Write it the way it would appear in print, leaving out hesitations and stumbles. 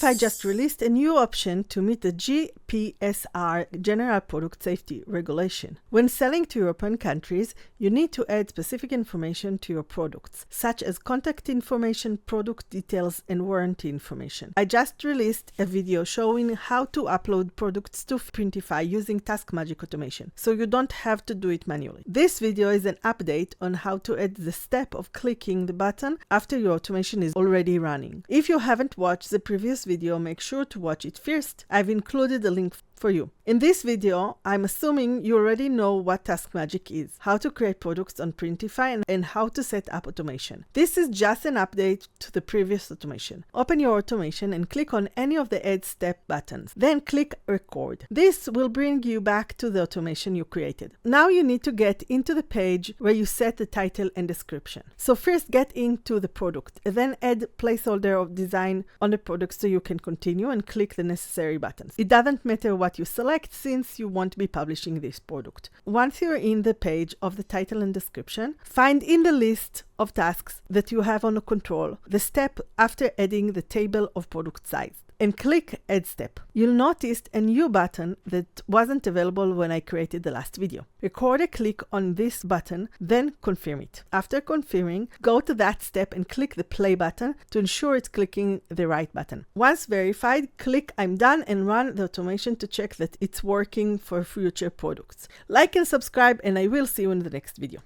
Printify just released a new option to meet the GPSR General Product Safety Regulation. When selling to European countries, you need to add specific information to your products, such as contact information, product details, and warranty information. I just released a video showing how to upload products to Printify using TaskMagic automation, so you don't have to do it manually. This video is an update on how to add the step of clicking the button after your automation is already running. If you haven't watched the previous video, make sure to watch it first. I've included a link for you. In this video, I'm assuming you already know what TaskMagic is, how to create products on Printify, and how to set up automation. This is just an update to the previous automation. Open your automation and click on any of the Add Step buttons. Then click Record. This will bring you back to the automation you created. Now you need to get into the page where you set the title and description. So first get into the product, and then add placeholder of design on the product so you can continue and click the necessary buttons. It doesn't matter what you select since you won't be publishing this product. Once you're in the page of the title and description, find in the list of tasks that you have under control the step after adding the table of product size, and click Add Step. You'll notice a new button that wasn't available when I created the last video. Record a click on this button, then confirm it. After confirming, go to that step and click the play button to ensure it's clicking the right button. Once verified, click I'm done and run the automation to check that it's working for future products. Like and subscribe, and I will see you in the next video.